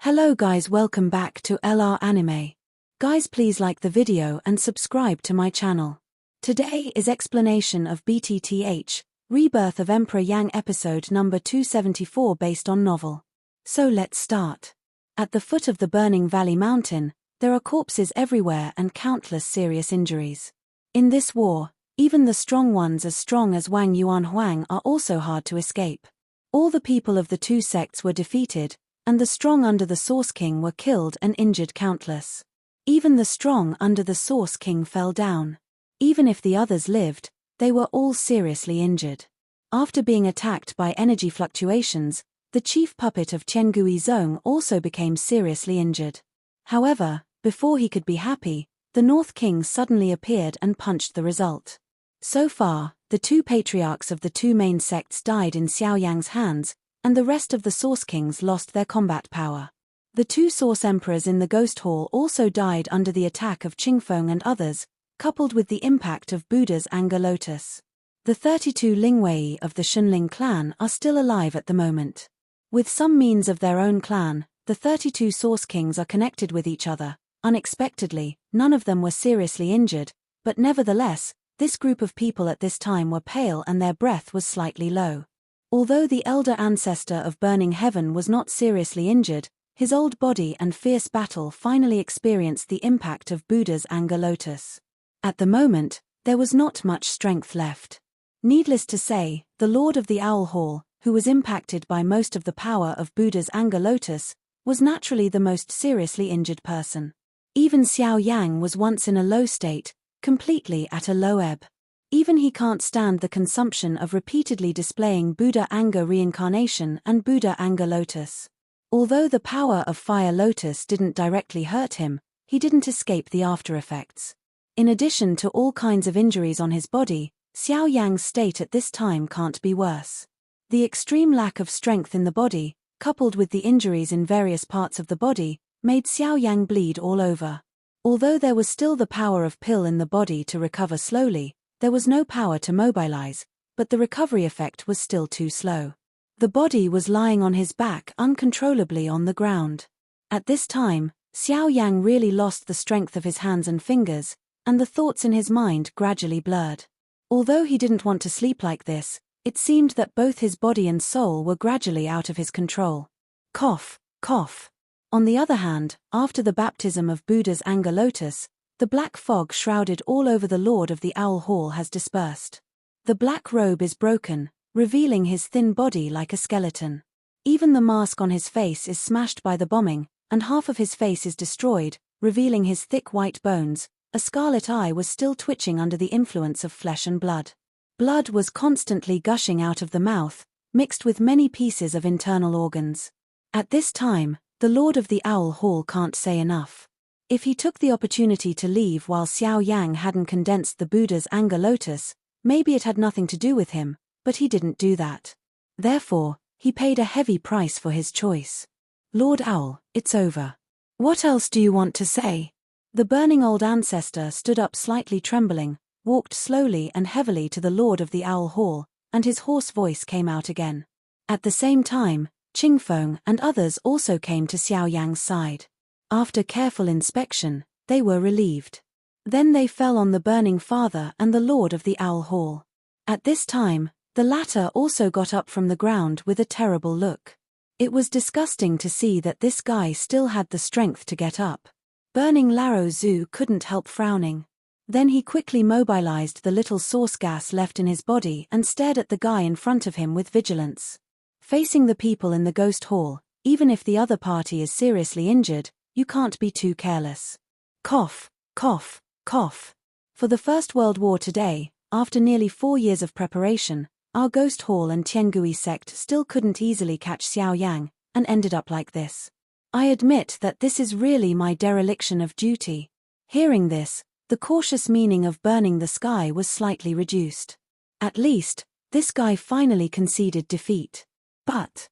Hello guys, welcome back to LR Anime. Guys, please like the video and subscribe to my channel. Today is explanation of BTTH Rebirth of Emperor Yang episode number 274 based on novel. So let's start. At the foot of the Burning Valley Mountain, there are corpses everywhere and countless serious injuries. In this war, even the strong ones as strong as Wang Yuan Huang are also hard to escape. All the people of the two sects were defeated, and the strong under the Source King were killed and injured countless. Even the strong under the Source King fell down. Even if the others lived, they were all seriously injured. After being attacked by energy fluctuations, the chief puppet of Tiangui Zong also became seriously injured. However, before he could be happy, the North King suddenly appeared and punched the result. So far, the two patriarchs of the two main sects died in Xiao Yan's hands, and the rest of the Source Kings lost their combat power. The two Source Emperors in the Ghost Hall also died under the attack of Qingfeng and others, coupled with the impact of Buddha's Anger Lotus. The 32 Lingwei of the Shunling clan are still alive at the moment. With some means of their own clan, the 32 Source Kings are connected with each other. Unexpectedly, none of them were seriously injured, but nevertheless, this group of people at this time were pale and their breath was slightly low. Although the elder ancestor of Burning Heaven was not seriously injured, his old body and fierce battle finally experienced the impact of Buddha's Anger Lotus. At the moment, there was not much strength left. Needless to say, the Lord of the Owl Hall, who was impacted by most of the power of Buddha's Anger Lotus, was naturally the most seriously injured person. Even Xiao Yang was once in a low state, completely at a low ebb. Even he can't stand the consumption of repeatedly displaying Buddha Anger Reincarnation and Buddha Anger Lotus. Although the power of Fire Lotus didn't directly hurt him, he didn't escape the after effects. In addition to all kinds of injuries on his body, Xiao Yang's state at this time can't be worse. The extreme lack of strength in the body, coupled with the injuries in various parts of the body, made Xiao Yang bleed all over. Although there was still the power of pill in the body to recover slowly, there was no power to mobilize, but the recovery effect was still too slow. The body was lying on his back uncontrollably on the ground. At this time, Xiao Yang really lost the strength of his hands and fingers, and the thoughts in his mind gradually blurred. Although he didn't want to sleep like this, it seemed that both his body and soul were gradually out of his control. Cough, cough. On the other hand, after the baptism of Buddha's Anger Lotus, the black fog shrouded all over the Lord of the Owl Hall has dispersed. The black robe is broken, revealing his thin body like a skeleton. Even the mask on his face is smashed by the bombing, and half of his face is destroyed, revealing his thick white bones. A scarlet eye was still twitching under the influence of flesh and blood. Blood was constantly gushing out of the mouth, mixed with many pieces of internal organs. At this time, the Lord of the Owl Hall can't say enough. If he took the opportunity to leave while Xiao Yang hadn't condensed the Buddha's Anger Lotus, maybe it had nothing to do with him, but he didn't do that. Therefore, he paid a heavy price for his choice. Lord Owl, it's over. What else do you want to say? The burning old ancestor stood up slightly trembling, walked slowly and heavily to the Lord of the Owl Hall, and his hoarse voice came out again. At the same time, Qingfeng and others also came to Xiao Yang's side. After careful inspection, they were relieved. Then they fell on the burning father and the Lord of the Owl Hall. At this time, the latter also got up from the ground with a terrible look. It was disgusting to see that this guy still had the strength to get up. Burning Laro Zhu couldn't help frowning. Then he quickly mobilized the little source gas left in his body and stared at the guy in front of him with vigilance. Facing the people in the Ghost Hall, even if the other party is seriously injured, you can't be too careless. Cough, cough, cough. For the First World War today, after nearly 4 years of preparation, our Ghost Hall and Tiangui sect still couldn't easily catch Xiao Yang, and ended up like this. I admit that this is really my dereliction of duty. Hearing this, the cautious meaning of burning the sky was slightly reduced. At least, this guy finally conceded defeat. But,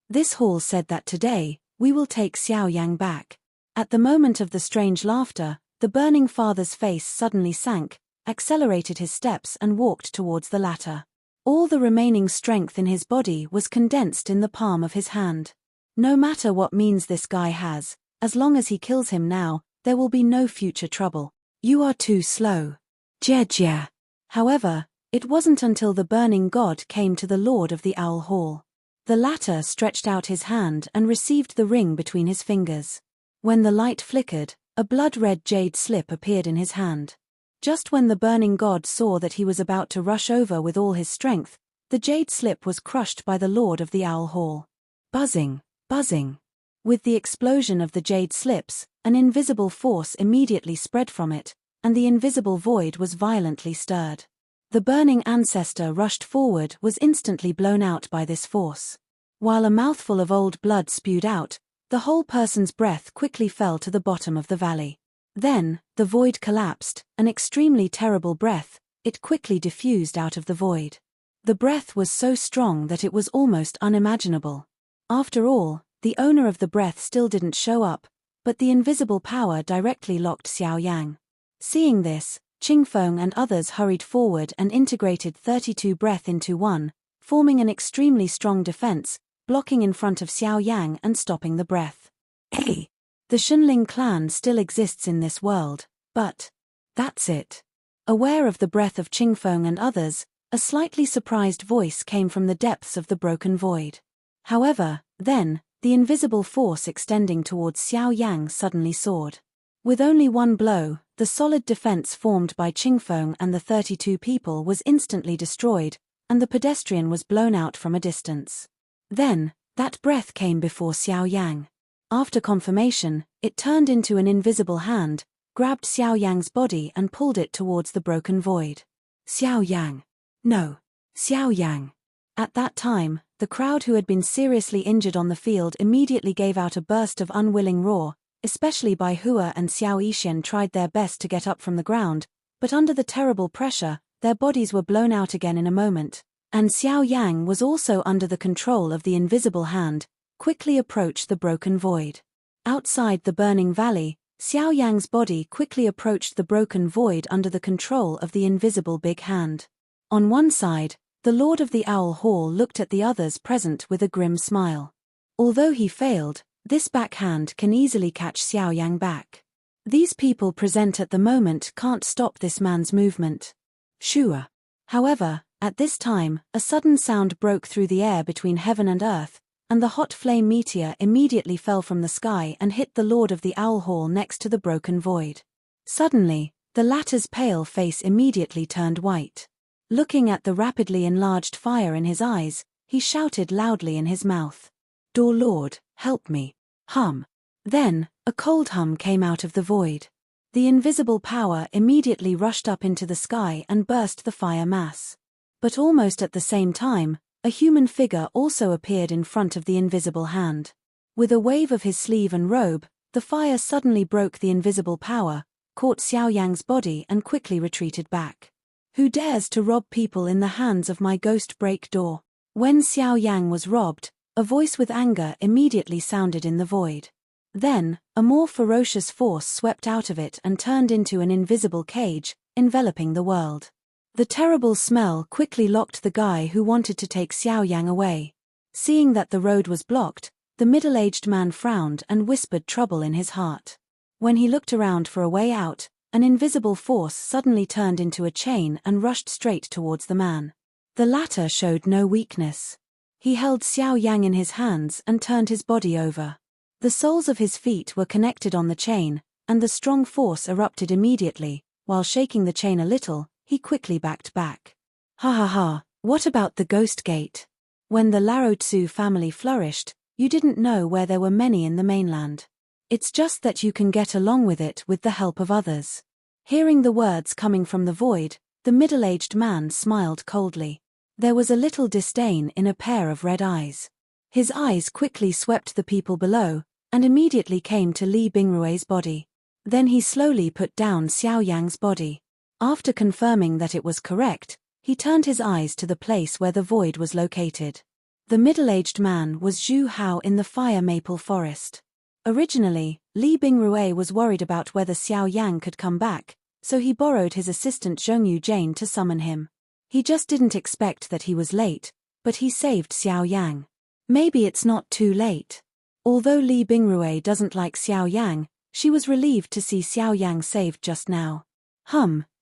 this hall said that today, we will take Xiao Yang back. At the moment of the strange laughter, the burning father's face suddenly sank, accelerated his steps and walked towards the latter. All the remaining strength in his body was condensed in the palm of his hand. No matter what means this guy has, as long as he kills him now, there will be no future trouble. You are too slow. Jejia. However, it wasn't until the burning god came to the Lord of the Owl Hall. The latter stretched out his hand and received the ring between his fingers. When the light flickered, a blood-red jade slip appeared in his hand. Just when the burning god saw that he was about to rush over with all his strength, the jade slip was crushed by the Lord of the Owl Hall. Buzzing, buzzing. With the explosion of the jade slips, an invisible force immediately spread from it, and the invisible void was violently stirred. The burning ancestor rushed forward was instantly blown out by this force. While a mouthful of old blood spewed out, the whole person's breath quickly fell to the bottom of the valley. Then, the void collapsed, an extremely terrible breath, it quickly diffused out of the void. The breath was so strong that it was almost unimaginable. After all, the owner of the breath still didn't show up, but the invisible power directly locked Xiao Yang. Seeing this, Qingfeng and others hurried forward and integrated 32 breath into one, forming an extremely strong defense, blocking in front of Xiao Yang and stopping the breath. Hey! The Xunling clan still exists in this world, but that's it. Aware of the breath of Qingfeng and others, a slightly surprised voice came from the depths of the broken void. However, then, the invisible force extending towards Xiao Yang suddenly soared. With only one blow, the solid defense formed by Qingfeng and the 32 people was instantly destroyed, and the pedestrian was blown out from a distance. Then, that breath came before Xiao Yang. After confirmation, it turned into an invisible hand, grabbed Xiao Yang's body and pulled it towards the broken void. Xiao Yang. No. Xiao Yang. At that time, the crowd who had been seriously injured on the field immediately gave out a burst of unwilling roar, especially Bai Hua and Xiao Yixin tried their best to get up from the ground, but under the terrible pressure, their bodies were blown out again in a moment, and Xiao Yang was also under the control of the invisible hand, quickly approached the broken void. Outside the burning valley, Xiao Yang's body quickly approached the broken void under the control of the invisible big hand. On one side, the Lord of the Owl Hall looked at the others present with a grim smile. Although he failed, this backhand can easily catch Xiao Yang back. These people present at the moment can't stop this man's movement. Shua. However, at this time, a sudden sound broke through the air between heaven and earth, and the hot flame meteor immediately fell from the sky and hit the Lord of the Owl Hall next to the broken void. Suddenly, the latter's pale face immediately turned white. Looking at the rapidly enlarged fire in his eyes, he shouted loudly in his mouth. "Door Lord, help me." Hum. Then, a cold hum came out of the void. The invisible power immediately rushed up into the sky and burst the fire mass. But almost at the same time, a human figure also appeared in front of the invisible hand. With a wave of his sleeve and robe, the fire suddenly broke the invisible power, caught Xiao Yang's body and quickly retreated back. Who dares to rob people in the hands of my ghost break door? When Xiao Yang was robbed, a voice with anger immediately sounded in the void. Then, a more ferocious force swept out of it and turned into an invisible cage, enveloping the world. The terrible smell quickly locked the guy who wanted to take Xiao Yang away. Seeing that the road was blocked, the middle-aged man frowned and whispered trouble in his heart. When he looked around for a way out, an invisible force suddenly turned into a chain and rushed straight towards the man. The latter showed no weakness. He held Xiao Yang in his hands and turned his body over. The soles of his feet were connected on the chain, and the strong force erupted immediately. While shaking the chain a little, he quickly backed back. Ha ha ha, what about the ghost gate? When the Larotsu family flourished, you didn't know where there were many in the mainland. It's just that you can get along with it with the help of others. Hearing the words coming from the void, the middle-aged man smiled coldly. There was a little disdain in a pair of red eyes. His eyes quickly swept the people below, and immediately came to Li Bingrui's body. Then he slowly put down Xiao Yang's body. After confirming that it was correct, he turned his eyes to the place where the void was located. The middle-aged man was Zhu Hao in the fire maple forest. Originally, Li Bingrui was worried about whether Xiao Yang could come back, so he borrowed his assistant Zhongyu Jane to summon him. He just didn't expect that he was late, but he saved Xiao Yang. Maybe it's not too late. Although Li Bingrui doesn't like Xiao Yang, she was relieved to see Xiao Yang saved just now.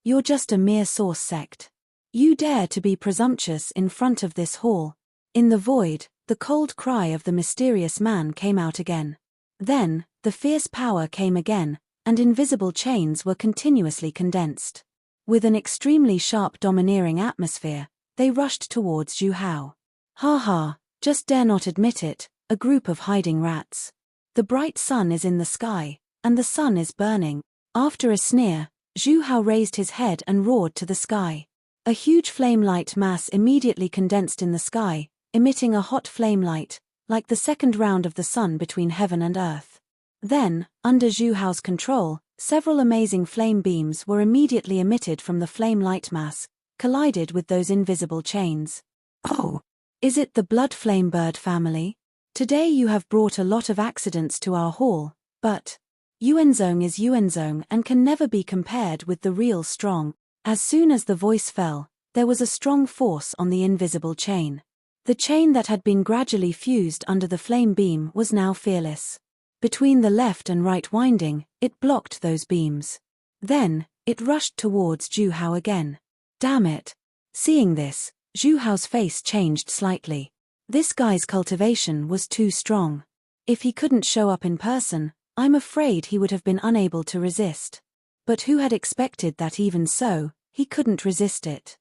You're just a mere source sect. You dare to be presumptuous in front of this hall. In the void, the cold cry of the mysterious man came out again. Then, the fierce power came again, and invisible chains were continuously condensed. With an extremely sharp domineering atmosphere, they rushed towards Zhu Hao. Ha ha, just dare not admit it, a group of hiding rats. The bright sun is in the sky, and the sun is burning. After a sneer, Zhu Hao raised his head and roared to the sky. A huge flame-light mass immediately condensed in the sky, emitting a hot flame light, like the second round of the sun between heaven and earth. Then, under Zhu Hao's control, several amazing flame beams were immediately emitted from the flame light mass, collided with those invisible chains. Oh! Is it the blood flame bird family? Today you have brought a lot of accidents to our hall, but Yuanzong is Yuanzong and can never be compared with the real strong. As soon as the voice fell, there was a strong force on the invisible chain. The chain that had been gradually fused under the flame beam was now fearless. Between the left and right winding, it blocked those beams. Then, it rushed towards Zhu Hao again. Damn it! Seeing this, Zhu Hao's face changed slightly. This guy's cultivation was too strong. If he couldn't show up in person, I'm afraid he would have been unable to resist. But who had expected that even so, he couldn't resist it?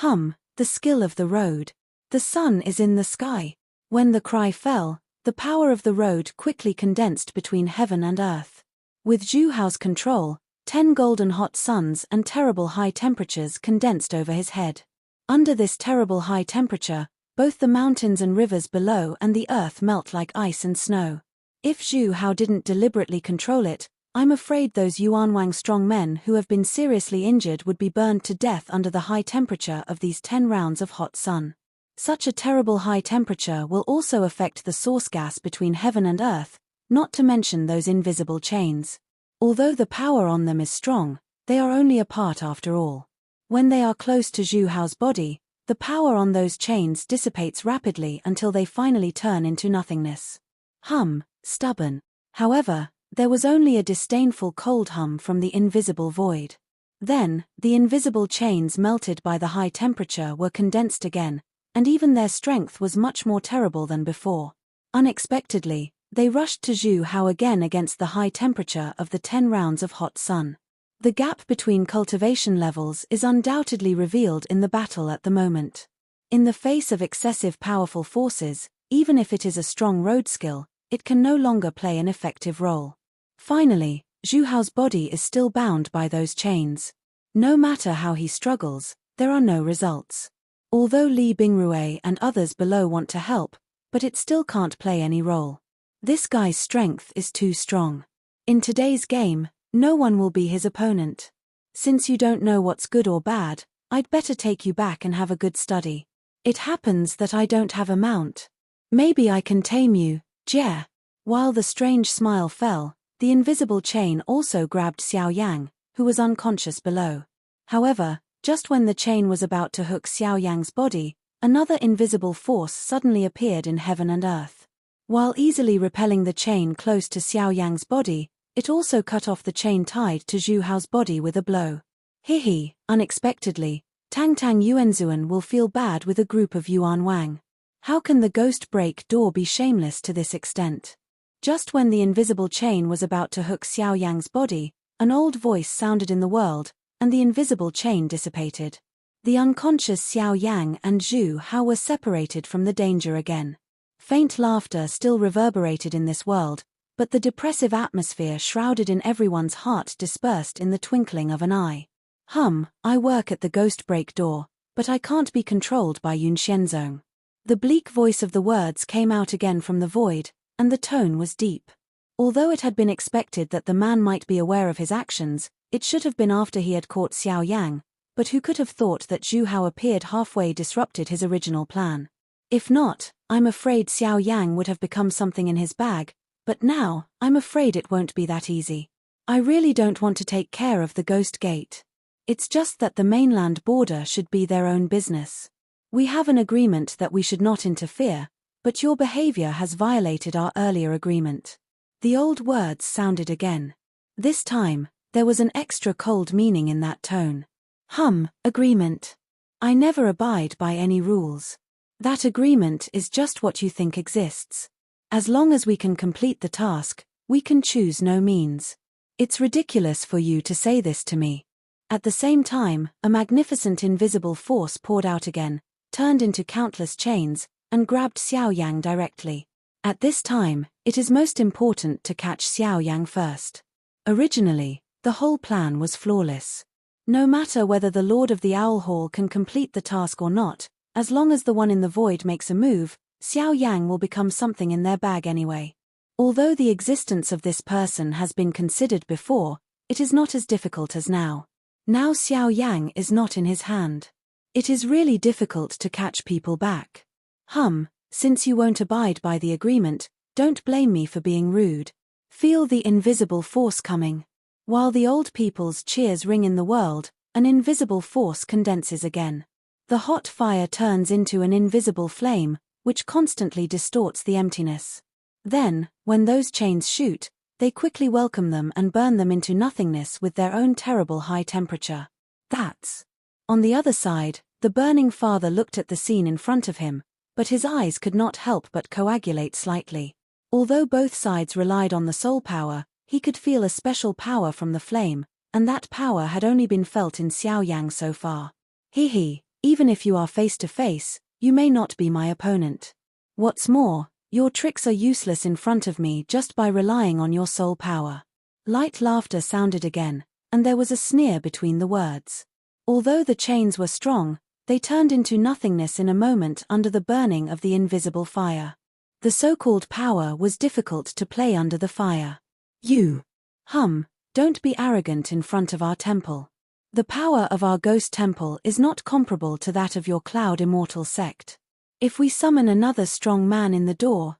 The skill of the road. The sun is in the sky. When the cry fell, the power of the road quickly condensed between heaven and earth. With Zhu Hao's control, 10 golden hot suns and terrible high temperatures condensed over his head. Under this terrible high temperature, both the mountains and rivers below and the earth melt like ice and snow. If Zhu Hao didn't deliberately control it, I'm afraid those Yuanwang strong men who have been seriously injured would be burned to death under the high temperature of these 10 rounds of hot sun. Such a terrible high temperature will also affect the source gas between heaven and earth, not to mention those invisible chains. Although the power on them is strong, they are only a part after all. When they are close to Zhu Hao's body, the power on those chains dissipates rapidly until they finally turn into nothingness. Stubborn. However, there was only a disdainful cold hum from the invisible void. Then, the invisible chains melted by the high temperature were condensed again, and even their strength was much more terrible than before. Unexpectedly, they rushed to Zhu Hao again against the high temperature of the 10 rounds of hot sun. The gap between cultivation levels is undoubtedly revealed in the battle at the moment. In the face of excessive powerful forces, even if it is a strong road skill, it can no longer play an effective role. Finally, Zhu Hao's body is still bound by those chains. No matter how he struggles, there are no results. Although Li Bingrui and others below want to help, but it still can't play any role. This guy's strength is too strong. In today's game, no one will be his opponent. Since you don't know what's good or bad, I'd better take you back and have a good study. It happens that I don't have a mount. Maybe I can tame you, Jie. While the strange smile fell, the invisible chain also grabbed Xiao Yang, who was unconscious below. However, just when the chain was about to hook Xiao Yang's body, another invisible force suddenly appeared in heaven and earth. While easily repelling the chain close to Xiao Yang's body, it also cut off the chain tied to Zhu Hao's body with a blow. Unexpectedly, Tang Yuanzuan will feel bad with a group of Yuan Wang. How can the ghost break door be shameless to this extent? Just when the invisible chain was about to hook Xiao Yang's body, an old voice sounded in the world, and the invisible chain dissipated. The unconscious Xiao Yang and Zhu Hao were separated from the danger again. Faint laughter still reverberated in this world, but the depressive atmosphere shrouded in everyone's heart dispersed in the twinkling of an eye. I work at the ghost break door, but I can't be controlled by Yunxianzong. The bleak voice of the words came out again from the void, and the tone was deep. Although it had been expected that the man might be aware of his actions, it should have been after he had caught Xiao Yang, but who could have thought that Zhu Hao appeared halfway disrupted his original plan? If not, I'm afraid Xiao Yang would have become something in his bag, but now, I'm afraid it won't be that easy. I really don't want to take care of the Ghost Gate. It's just that the mainland border should be their own business. We have an agreement that we should not interfere, but your behavior has violated our earlier agreement." The old words sounded again. This time, there was an extra cold meaning in that tone. Agreement. I never abide by any rules. That agreement is just what you think exists. As long as we can complete the task, we can choose no means. It's ridiculous for you to say this to me. At the same time, a magnificent invisible force poured out again, turned into countless chains, and grabbed Xiao Yang directly. At this time, it is most important to catch Xiao Yang first. Originally, the whole plan was flawless. No matter whether the Lord of the Owl Hall can complete the task or not, as long as the one in the void makes a move, Xiao Yang will become something in their bag anyway. Although the existence of this person has been considered before, it is not as difficult as now. Now Xiao Yang is not in his hand. It is really difficult to catch people back. Since you won't abide by the agreement, don't blame me for being rude. Feel the invisible force coming. While the old people's cheers ring in the world, an invisible force condenses again. The hot fire turns into an invisible flame, which constantly distorts the emptiness. Then, when those chains shoot, they quickly welcome them and burn them into nothingness with their own terrible high temperature. That's. On the other side, the burning father looked at the scene in front of him, but his eyes could not help but coagulate slightly. Although both sides relied on the soul power, he could feel a special power from the flame, and that power had only been felt in Xiao Yang so far. Even if you are face to face, you may not be my opponent. What's more, your tricks are useless in front of me just by relying on your soul power. Light laughter sounded again, and there was a sneer between the words. Although the chains were strong, they turned into nothingness in a moment under the burning of the invisible fire. The so-called power was difficult to play under the fire. Don't be arrogant in front of our temple. The power of our ghost temple is not comparable to that of your cloud immortal sect. If we summon another strong man in the door,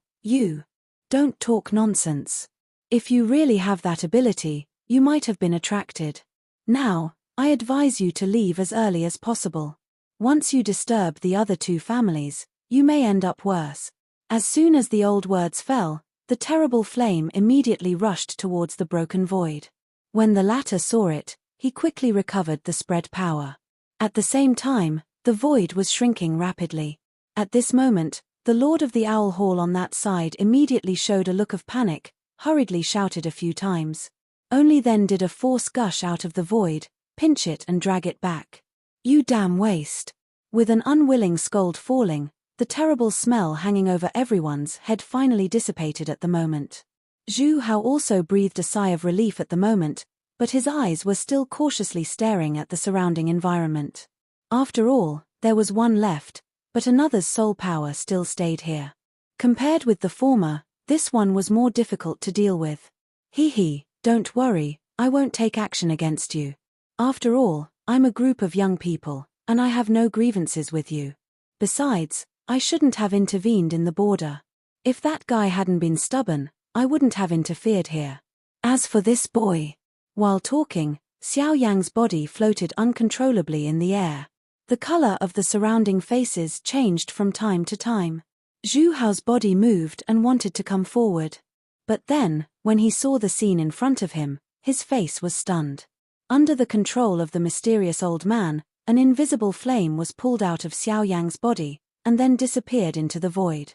don't talk nonsense. If you really have that ability, you might have been attracted. Now, I advise you to leave as early as possible. Once you disturb the other two families, you may end up worse. As soon as the old words fell, the terrible flame immediately rushed towards the broken void. When the latter saw it, he quickly recovered the spread power. At the same time, the void was shrinking rapidly. At this moment, the Lord of the Owl Hall on that side immediately showed a look of panic, hurriedly shouted a few times. Only then did a force gush out of the void, pinch it and drag it back. "You damn waste." With an unwilling scold falling, the terrible smell hanging over everyone's head finally dissipated at the moment. Zhu Hao also breathed a sigh of relief at the moment, but his eyes were still cautiously staring at the surrounding environment. After all, there was one left, but another's soul power still stayed here. Compared with the former, this one was more difficult to deal with. Don't worry, I won't take action against you. After all, I'm a group of young people, and I have no grievances with you. Besides, I shouldn't have intervened in the border. If that guy hadn't been stubborn, I wouldn't have interfered here. As for this boy. While talking, Xiao Yang's body floated uncontrollably in the air. The color of the surrounding faces changed from time to time. Zhu Hao's body moved and wanted to come forward. But then, when he saw the scene in front of him, his face was stunned. Under the control of the mysterious old man, an invisible flame was pulled out of Xiao Yang's body, and then disappeared into the void.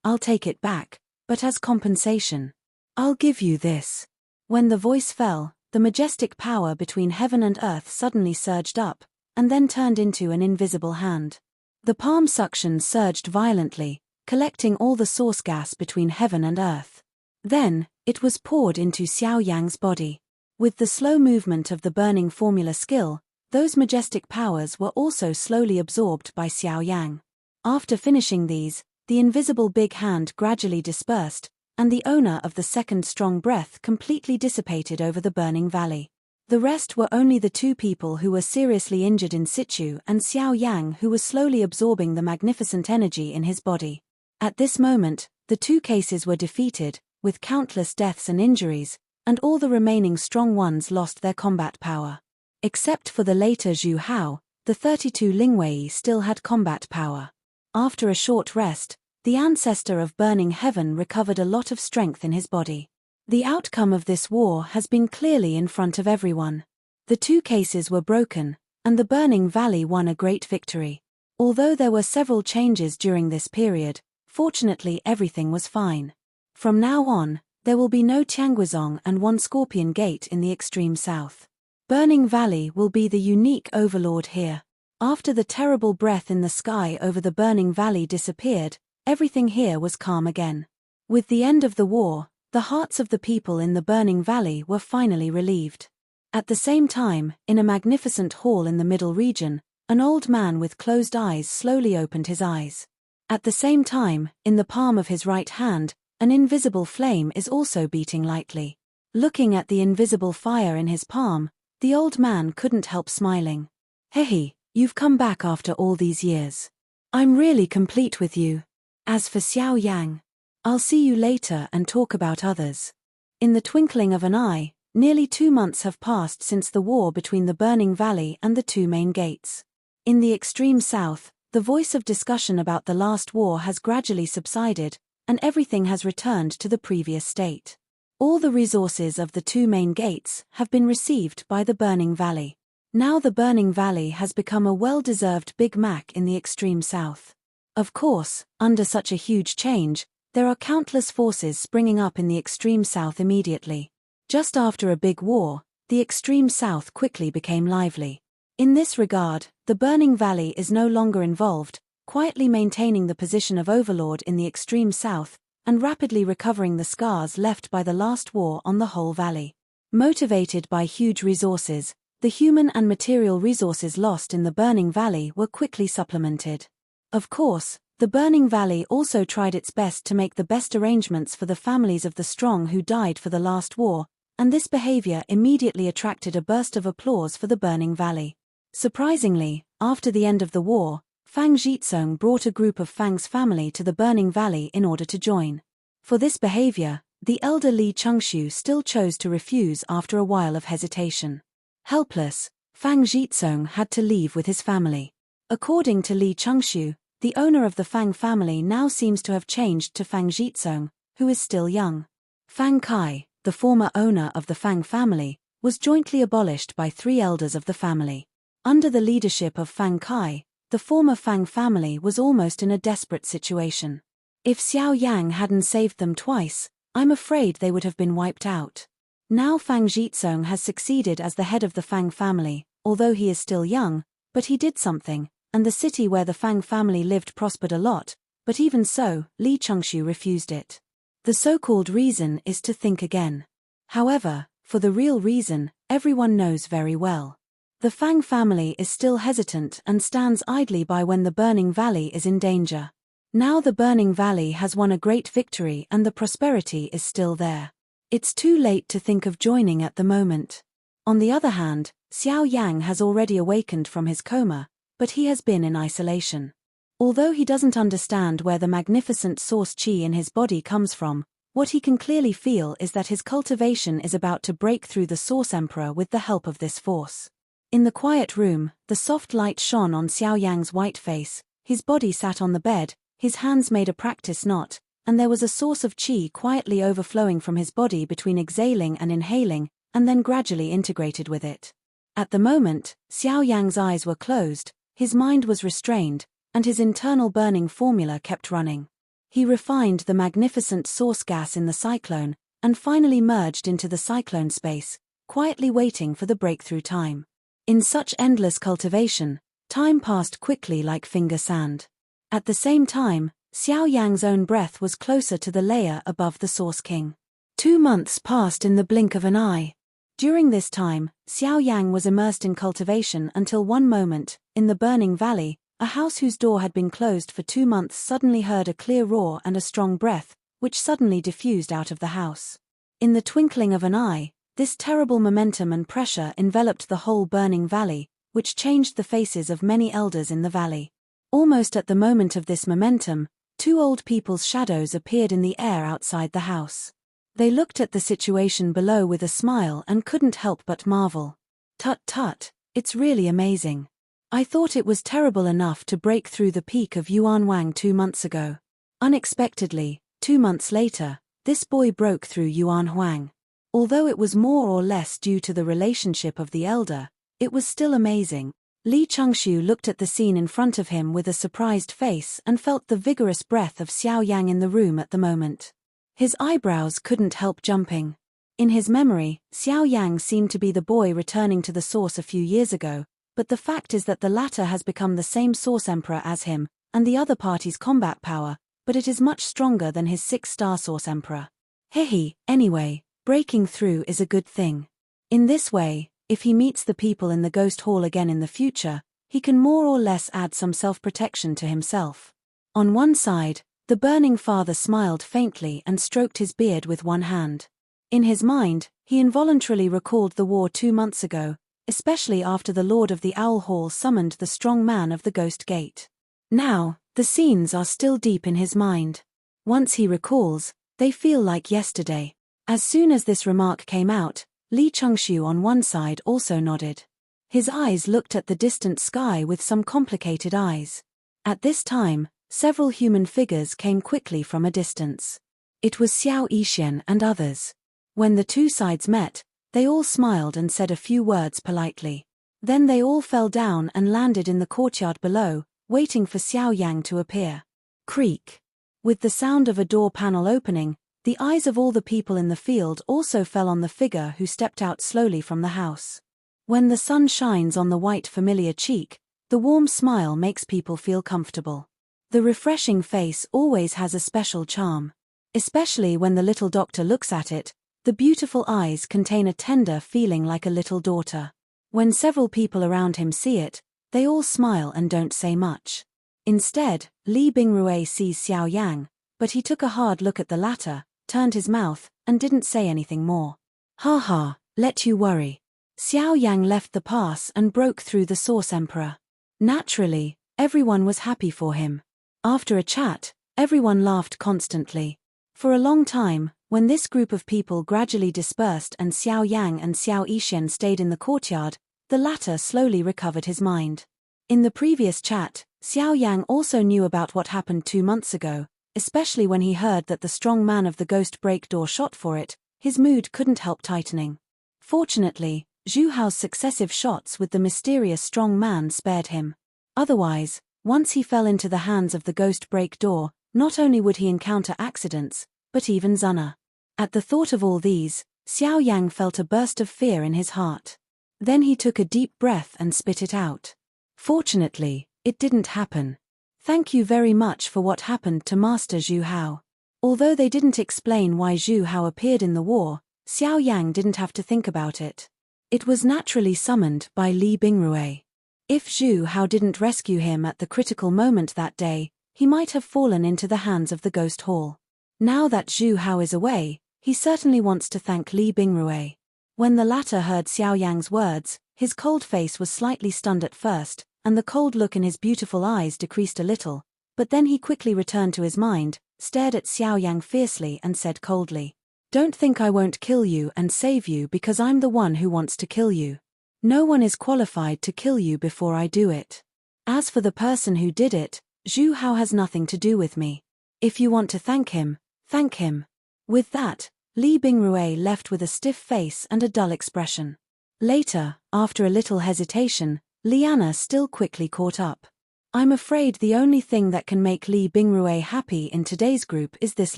I'll take it back, but as compensation. I'll give you this. When the voice fell, the majestic power between heaven and earth suddenly surged up, and then turned into an invisible hand. The palm suction surged violently, collecting all the source gas between heaven and earth. Then, it was poured into Xiao Yang's body. With the slow movement of the burning formula skill, those majestic powers were also slowly absorbed by Xiao Yang. After finishing these, the invisible big hand gradually dispersed, and the owner of the second strong breath completely dissipated over the burning valley. The rest were only the two people who were seriously injured in situ and Xiao Yang, who was slowly absorbing the magnificent energy in his body. At this moment, the two cases were defeated, with countless deaths and injuries, and all the remaining strong ones lost their combat power. Except for the later Zhu Hao, the 32 Lingwei still had combat power. After a short rest, The ancestor of burning heaven recovered a lot of strength in his body. The outcome of this war has been clearly in front of everyone. The two cases were broken, and the Burning Valley won a great victory. Although there were several changes during this period, fortunately everything was fine. From now on, there will be no Tianguizhong and one Scorpion Gate in the extreme south. Burning Valley will be the unique overlord here. After the terrible breath in the sky over the Burning Valley disappeared, everything here was calm again. With the end of the war, the hearts of the people in the Burning Valley were finally relieved. At the same time, in a magnificent hall in the middle region, an old man with closed eyes slowly opened his eyes. At the same time, in the palm of his right hand, an invisible flame is also beating lightly. Looking at the invisible fire in his palm, the old man couldn't help smiling. "Hey, you've come back after all these years. I'm really complete with you. As for Xiao Yan, I'll see you later and talk about others." In the twinkling of an eye, nearly 2 months have passed since the war between the Burning Valley and the two main gates. In the extreme south, the voice of discussion about the last war has gradually subsided, and everything has returned to the previous state. All the resources of the two main gates have been received by the Burning Valley. Now the Burning Valley has become a well-deserved Big Mac in the extreme south. Of course, under such a huge change, there are countless forces springing up in the extreme south immediately. Just after a big war, the extreme south quickly became lively. In this regard, the Burning Valley is no longer involved, quietly maintaining the position of overlord in the extreme south, and rapidly recovering the scars left by the last war on the whole valley. Motivated by huge resources, the human and material resources lost in the Burning Valley were quickly supplemented. Of course, the Burning Valley also tried its best to make the best arrangements for the families of the strong who died for the last war, and this behavior immediately attracted a burst of applause for the Burning Valley. Surprisingly, after the end of the war, Fang Zhizong brought a group of Fang's family to the Burning Valley in order to join. For this behavior, the elder Li Chengxiu still chose to refuse after a while of hesitation. Helpless, Fang Zhizong had to leave with his family. According to Li Chengxiu, the owner of the Fang family now seems to have changed to Fang Zhizong, who is still young. Fang Kai, the former owner of the Fang family, was jointly abolished by 3 elders of the family. Under the leadership of Fang Kai, the former Fang family was almost in a desperate situation. If Xiao Yang hadn't saved them twice, I'm afraid they would have been wiped out. Now Fang Zhizong has succeeded as the head of the Fang family, although he is still young, but he did something, and the city where the Fang family lived prospered a lot, but even so, Li Chengxiu refused it. The so-called reason is to think again. However, for the real reason, everyone knows very well. The Fang family is still hesitant and stands idly by when the Burning Valley is in danger. Now the Burning Valley has won a great victory and the prosperity is still there. It's too late to think of joining at the moment. On the other hand, Xiao Yang has already awakened from his coma, but he has been in isolation. Although he doesn't understand where the magnificent source qi in his body comes from, what he can clearly feel is that his cultivation is about to break through the Source Emperor with the help of this force. In the quiet room, the soft light shone on Xiao Yang's white face, his body sat on the bed, his hands made a practice knot, and there was a source of qi quietly overflowing from his body between exhaling and inhaling, and then gradually integrated with it. At the moment, Xiao Yang's eyes were closed, his mind was restrained, and his internal burning formula kept running. He refined the magnificent source gas in the cyclone, and finally merged into the cyclone space, quietly waiting for the breakthrough time. In such endless cultivation, time passed quickly like finger sand. At the same time, Xiao Yang's own breath was closer to the layer above the Source King. 2 months passed in the blink of an eye. During this time, Xiao Yang was immersed in cultivation until one moment, in the Burning Valley, a house whose door had been closed for 2 months suddenly heard a clear roar and a strong breath, which suddenly diffused out of the house. In the twinkling of an eye, this terrible momentum and pressure enveloped the whole Burning Valley, which changed the faces of many elders in the valley. Almost at the moment of this momentum, 2 old people's shadows appeared in the air outside the house. They looked at the situation below with a smile and couldn't help but marvel. Tut tut, it's really amazing. I thought it was terrible enough to break through the peak of Yuanwang 2 months ago. Unexpectedly, 2 months later, this boy broke through Yuan Huang. Although it was more or less due to the relationship of the elder, it was still amazing. Li Chengxiu looked at the scene in front of him with a surprised face and felt the vigorous breath of Xiao Yang in the room at the moment. His eyebrows couldn't help jumping. In his memory, Xiao Yang seemed to be the boy returning to the source a few years ago, but the fact is that the latter has become the same source emperor as him, and the other party's combat power, but it is much stronger than his 6-star source emperor. Hehe, anyway, breaking through is a good thing. In this way, if he meets the people in the ghost hall again in the future, he can more or less add some self-protection to himself. On one side, the burning father smiled faintly and stroked his beard with one hand. In his mind, he involuntarily recalled the war 2 months ago, especially after the Lord of the Owl Hall summoned the strong man of the Ghost Gate. Now, the scenes are still deep in his mind. Once he recalls, they feel like yesterday. As soon as this remark came out, Li Chengxiu on one side also nodded. His eyes looked at the distant sky with some complicated eyes. At this time, several human figures came quickly from a distance. It was Xiao Yixian and others. When the two sides met, they all smiled and said a few words politely. Then they all fell down and landed in the courtyard below, waiting for Xiao Yang to appear. Creak. With the sound of a door panel opening, the eyes of all the people in the field also fell on the figure who stepped out slowly from the house. When the sun shines on the white familiar cheek, the warm smile makes people feel comfortable. The refreshing face always has a special charm. Especially when the little doctor looks at it, the beautiful eyes contain a tender feeling like a little daughter. When several people around him see it, they all smile and don't say much. Instead, Li Bingrui sees Xiao Yang, but he took a hard look at the latter, turned his mouth, and didn't say anything more. Ha ha, let you worry. Xiao Yang left the pass and broke through the Source Emperor. Naturally, everyone was happy for him. After a chat, everyone laughed constantly. For a long time, when this group of people gradually dispersed and Xiao Yang and Xiao Yixian stayed in the courtyard, the latter slowly recovered his mind. In the previous chat, Xiao Yang also knew about what happened 2 months ago, especially when he heard that the strong man of the ghost break door shot for it, his mood couldn't help tightening. Fortunately, Zhu Hao's successive shots with the mysterious strong man spared him. Otherwise, once he fell into the hands of the ghost break door, not only would he encounter accidents, but even Zuna. At the thought of all these, Xiao Yang felt a burst of fear in his heart. Then he took a deep breath and spit it out. Fortunately, it didn't happen. Thank you very much for what happened to Master Zhu Hao. Although they didn't explain why Zhu Hao appeared in the war, Xiao Yang didn't have to think about it. It was naturally summoned by Li Bingrui. If Zhu Hao didn't rescue him at the critical moment that day, he might have fallen into the hands of the Ghost Hall. Now that Zhu Hao is away, he certainly wants to thank Li Bingrui. When the latter heard Xiao Yang's words, his cold face was slightly stunned at first, and the cold look in his beautiful eyes decreased a little, but then he quickly returned to his mind, stared at Xiao Yang fiercely and said coldly, "Don't think I won't kill you and save you because I'm the one who wants to kill you. No one is qualified to kill you before I do it. As for the person who did it, Zhu Hao has nothing to do with me. If you want to thank him, thank him." With that, Li Bingrui left with a stiff face and a dull expression. Later, after a little hesitation, Liana still quickly caught up. "I'm afraid the only thing that can make Li Bingrui happy in today's group is this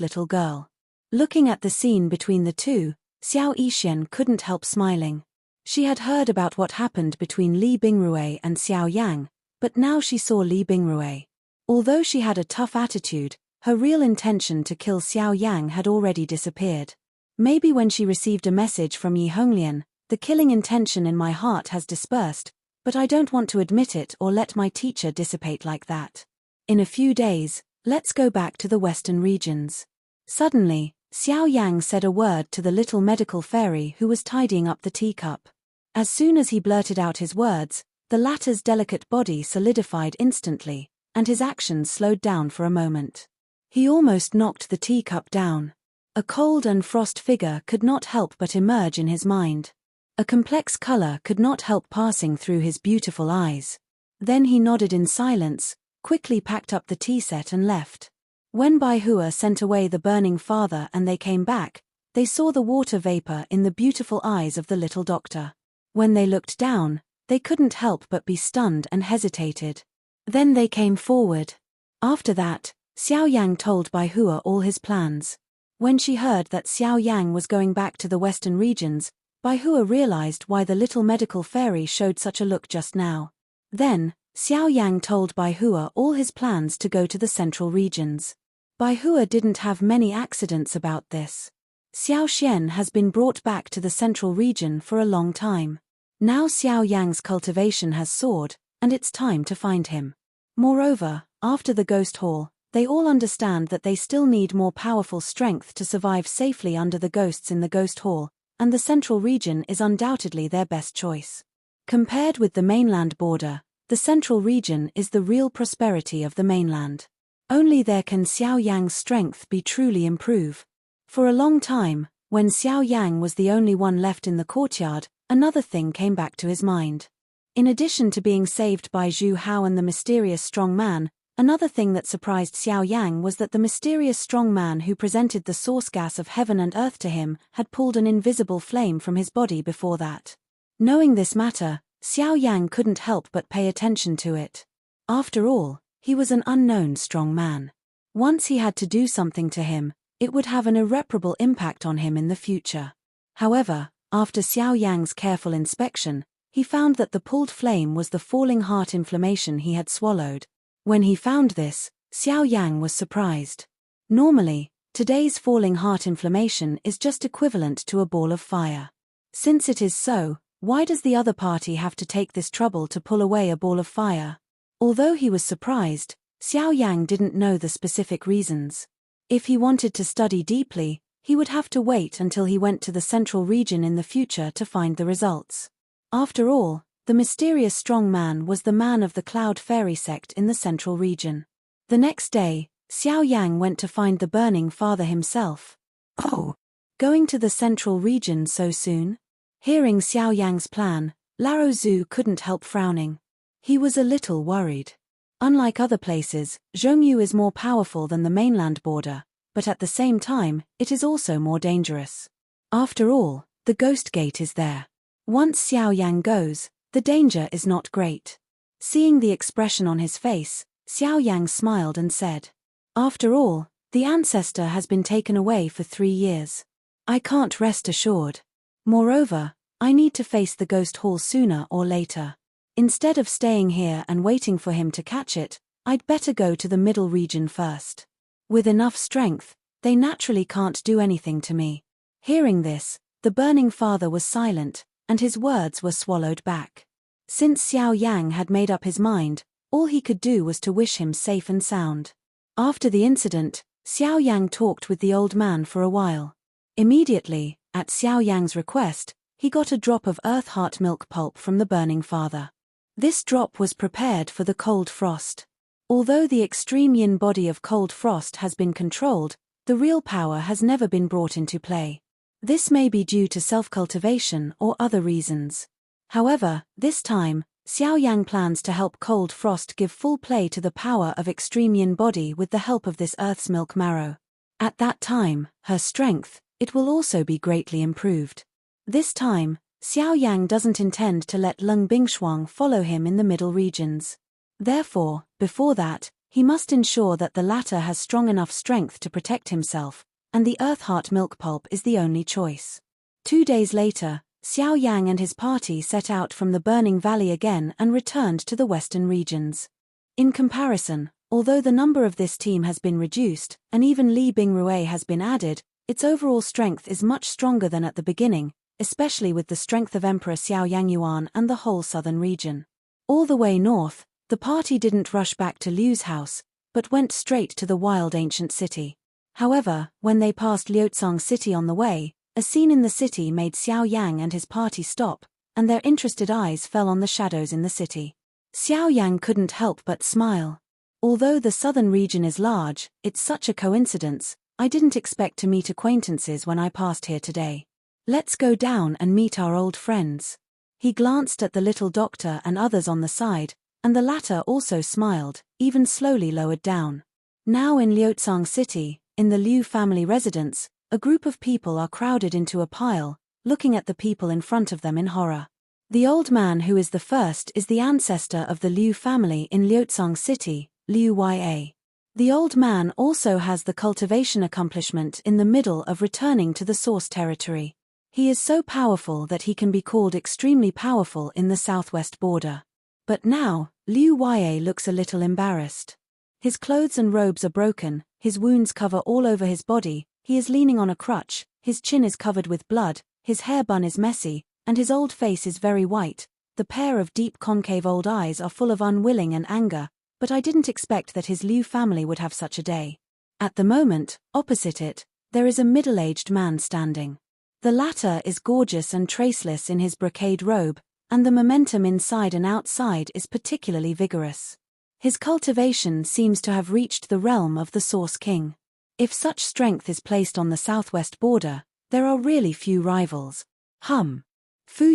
little girl." Looking at the scene between the two, Xiao Yixian couldn't help smiling. She had heard about what happened between Li Bingrui and Xiao Yang, but now she saw Li Bingrui. Although she had a tough attitude, her real intention to kill Xiao Yang had already disappeared. Maybe when she received a message from Yi Honglian, the killing intention in my heart has dispersed, but I don't want to admit it or let my teacher dissipate like that. In a few days, let's go back to the western regions. Suddenly, Xiao Yang said a word to the little medical fairy who was tidying up the teacup. As soon as he blurted out his words, the latter's delicate body solidified instantly, and his actions slowed down for a moment. He almost knocked the teacup down. A cold and frost figure could not help but emerge in his mind. A complex color could not help passing through his beautiful eyes. Then he nodded in silence, quickly packed up the tea set and left. When Baihua sent away the burning father and they came back, they saw the water vapor in the beautiful eyes of the little doctor. When they looked down, they couldn't help but be stunned and hesitated. Then they came forward. After that, Xiao Yang told Baihua all his plans. When she heard that Xiao Yang was going back to the western regions, Baihua realized why the little medical fairy showed such a look just now. Then, Xiao Yang told Baihua all his plans to go to the central regions. Baihua didn't have many accidents about this. Xiao Xian has been brought back to the central region for a long time. Now Xiao Yang's cultivation has soared, and it's time to find him. Moreover, after the ghost hall, they all understand that they still need more powerful strength to survive safely under the ghosts in the ghost hall, and the central region is undoubtedly their best choice. Compared with the mainland border, the central region is the real prosperity of the mainland. Only there can Xiao Yang's strength be truly improve. For a long time, when Xiao Yang was the only one left in the courtyard, another thing came back to his mind. In addition to being saved by Zhu Hao and the mysterious strong man, another thing that surprised Xiao Yang was that the mysterious strong man who presented the source gas of heaven and earth to him had pulled an invisible flame from his body before that. Knowing this matter, Xiao Yang couldn't help but pay attention to it. After all, he was an unknown strong man. Once he had to do something to him, it would have an irreparable impact on him in the future. However, after Xiao Yang's careful inspection, he found that the pulled flame was the falling heart inflammation he had swallowed. When he found this, Xiao Yang was surprised. Normally, today's falling heart inflammation is just equivalent to a ball of fire. Since it is so, why does the other party have to take this trouble to pull away a ball of fire? Although he was surprised, Xiao Yang didn't know the specific reasons. If he wanted to study deeply, he would have to wait until he went to the central region in the future to find the results. After all, the mysterious strong man was the man of the Cloud Fairy sect in the central region. The next day, Xiao Yang went to find the burning father himself. Oh, going to the central region so soon? Hearing Xiao Yang's plan, Lao Zhu couldn't help frowning. He was a little worried. Unlike other places, Zhongyu is more powerful than the mainland border, but at the same time, it is also more dangerous. After all, the Ghost Gate is there. Once Xiao Yang goes, the danger is not great. Seeing the expression on his face, Xiao Yang smiled and said, "After all, the ancestor has been taken away for 3 years. I can't rest assured. Moreover, I need to face the ghost hall sooner or later. Instead of staying here and waiting for him to catch it, I'd better go to the middle region first. With enough strength, they naturally can't do anything to me." Hearing this, the burning father was silent, and his words were swallowed back. Since Xiao Yang had made up his mind, all he could do was to wish him safe and sound. After the incident, Xiao Yang talked with the old man for a while. Immediately, at Xiao Yang's request, he got a drop of earth heart milk pulp from the burning father. This drop was prepared for the cold frost. Although the extreme yin body of cold frost has been controlled, the real power has never been brought into play. This may be due to self-cultivation or other reasons. However, this time, Xiao Yang plans to help cold frost give full play to the power of extreme yin body with the help of this earth's milk marrow. At that time, her strength, it will also be greatly improved. This time, Xiao Yang doesn't intend to let Leng Bingshuang follow him in the middle regions. Therefore, before that, he must ensure that the latter has strong enough strength to protect himself, and the earth heart milk pulp is the only choice. 2 days later, Xiao Yang and his party set out from the Burning Valley again and returned to the western regions. In comparison, although the number of this team has been reduced, and even Li Bingrui has been added, its overall strength is much stronger than at the beginning, especially with the strength of Emperor Xiao Yangyuan and the whole southern region. All the way north, the party didn't rush back to Liu's house, but went straight to the wild ancient city. However, when they passed Liutsang city on the way, a scene in the city made Xiao Yang and his party stop, and their interested eyes fell on the shadows in the city. Xiao Yang couldn't help but smile. Although the southern region is large, it's such a coincidence. I didn't expect to meet acquaintances when I passed here today. Let's go down and meet our old friends. He glanced at the little doctor and others on the side, and the latter also smiled, even slowly lowered down. Now in Liutsang City, in the Liu family residence, a group of people are crowded into a pile, looking at the people in front of them in horror. The old man who is the first is the ancestor of the Liu family in Liutsang City, Liu Ya. The old man also has the cultivation accomplishment in the middle of returning to the source territory. He is so powerful that he can be called extremely powerful in the southwest border. But now, Liu Ya looks a little embarrassed. His clothes and robes are broken, his wounds cover all over his body, he is leaning on a crutch, his chin is covered with blood, his hair bun is messy, and his old face is very white. The pair of deep concave old eyes are full of unwilling and anger, but I didn't expect that his Liu family would have such a day. At the moment, opposite it, there is a middle-aged man standing. The latter is gorgeous and traceless in his brocade robe, and the momentum inside and outside is particularly vigorous. His cultivation seems to have reached the realm of the Source King. If such strength is placed on the southwest border, there are really few rivals. Fu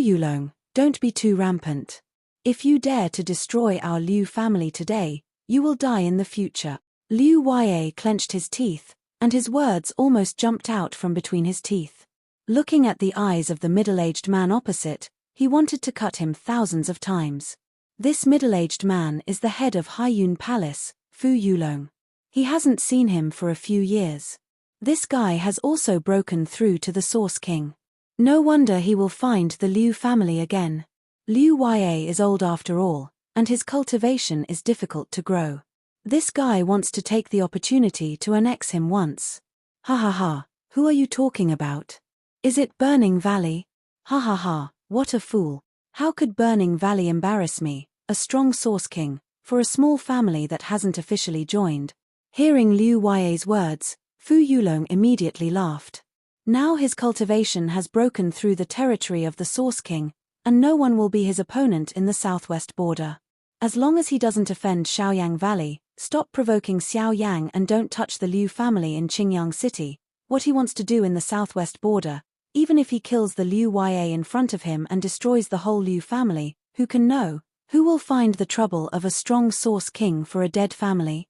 Yulong, don't be too rampant. If you dare to destroy our Liu family today, you will die in the future. Liu Ya clenched his teeth, and his words almost jumped out from between his teeth. Looking at the eyes of the middle-aged man opposite, he wanted to cut him thousands of times. This middle-aged man is the head of Haiyun Palace, Fu Yulong. He hasn't seen him for a few years. This guy has also broken through to the Source King. No wonder he will find the Liu family again. Liu Ya is old after all, and his cultivation is difficult to grow. This guy wants to take the opportunity to annex him once. Ha ha ha, who are you talking about? Is it Burning Valley? Ha ha ha, what a fool. How could Burning Valley embarrass me, a strong Source King, for a small family that hasn't officially joined? Hearing Liu Ya's words, Fu Yulong immediately laughed. Now his cultivation has broken through the territory of the Source King, and no one will be his opponent in the southwest border. As long as he doesn't offend Xiaoyang Valley, stop provoking Xiao Yang and don't touch the Liu family in Qingyang City, what he wants to do in the southwest border, even if he kills the Liu Ya in front of him and destroys the whole Liu family, who can know? Who will find the trouble of a strong Source King for a dead family?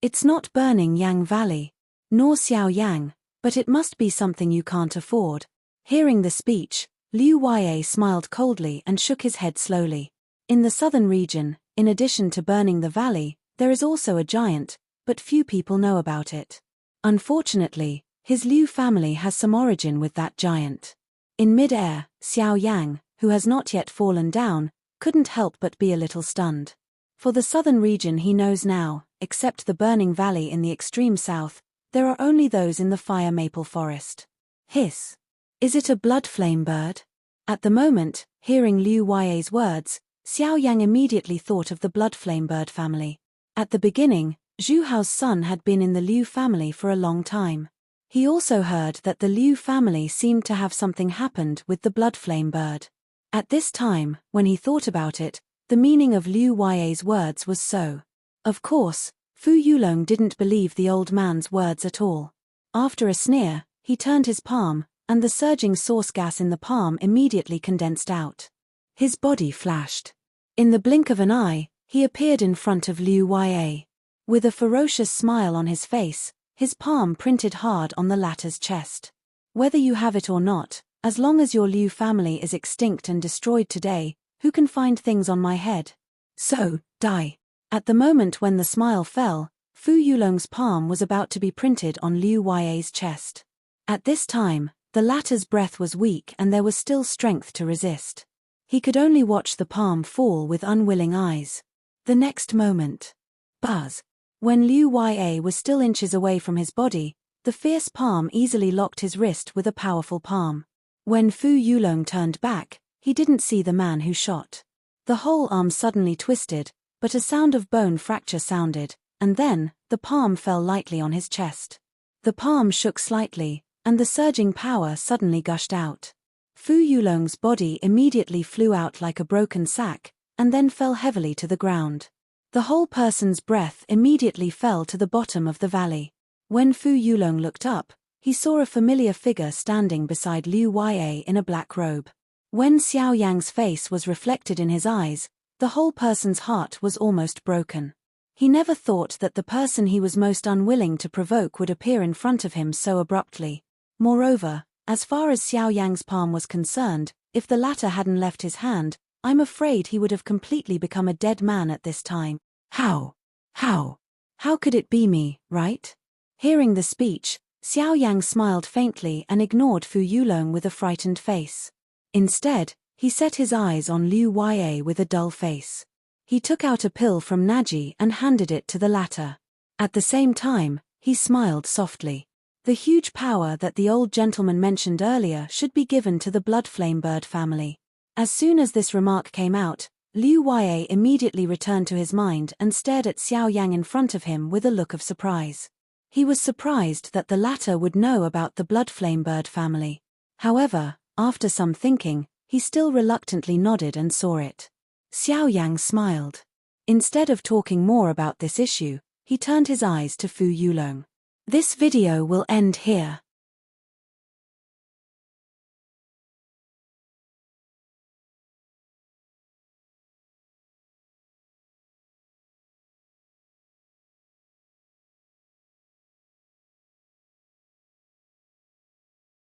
It's not Burning Yang Valley, nor Xiao Yang, but it must be something you can't afford. Hearing the speech, Liu Ya smiled coldly and shook his head slowly. In the southern region, in addition to burning the valley, there is also a giant, but few people know about it. Unfortunately, his Liu family has some origin with that giant. In mid-air, Xiao Yang, who has not yet fallen down, couldn't help but be a little stunned. For the southern region he knows now, except the burning valley in the extreme south, there are only those in the fire maple forest. Hiss. Is it a blood flame bird? At the moment, hearing Liu Ya's words, Xiao Yang immediately thought of the blood flame bird family. At the beginning, Zhu Hao's son had been in the Liu family for a long time. He also heard that the Liu family seemed to have something happened with the blood flame bird. At this time, when he thought about it, the meaning of Liu Ya's words was so. Of course, Fu Yulong didn't believe the old man's words at all. After a sneer, he turned his palm, and the surging source gas in the palm immediately condensed out. His body flashed. In the blink of an eye, he appeared in front of Liu Ya. With a ferocious smile on his face, his palm printed hard on the latter's chest. Whether you have it or not, as long as your Liu family is extinct and destroyed today, who can find things on my head? So, die. At the moment when the smile fell, Fu Yulong's palm was about to be printed on Liu Ya's chest. At this time, the latter's breath was weak and there was still strength to resist. He could only watch the palm fall with unwilling eyes. The next moment. Buzz. When Liu Ya was still inches away from his body, the fierce palm easily locked his wrist with a powerful palm. When Fu Yulong turned back, he didn't see the man who shot. The whole arm suddenly twisted, but a sound of bone fracture sounded, and then, the palm fell lightly on his chest. The palm shook slightly, and the surging power suddenly gushed out. Fu Yulong's body immediately flew out like a broken sack, and then fell heavily to the ground. The whole person's breath immediately fell to the bottom of the valley. When Fu Yulong looked up, he saw a familiar figure standing beside Liu Ya in a black robe. When Xiao Yang's face was reflected in his eyes, the whole person's heart was almost broken. He never thought that the person he was most unwilling to provoke would appear in front of him so abruptly. Moreover, as far as Xiao Yang's palm was concerned, if the latter hadn't left his hand, I'm afraid he would have completely become a dead man at this time. How could it be me, right? Hearing the speech, Xiao Yang smiled faintly and ignored Fu Yulong with a frightened face. Instead, he set his eyes on Liu Yue with a dull face. He took out a pill from Naji and handed it to the latter. At the same time, he smiled softly. The huge power that the old gentleman mentioned earlier should be given to the blood flame bird family. As soon as this remark came out, Liu Yue immediately returned to his mind and stared at Xiao Yang in front of him with a look of surprise. He was surprised that the latter would know about the blood flame bird family. However, after some thinking, he still reluctantly nodded and saw it. Xiao Yang smiled. Instead of talking more about this issue, he turned his eyes to Fu Yulong. This video will end here.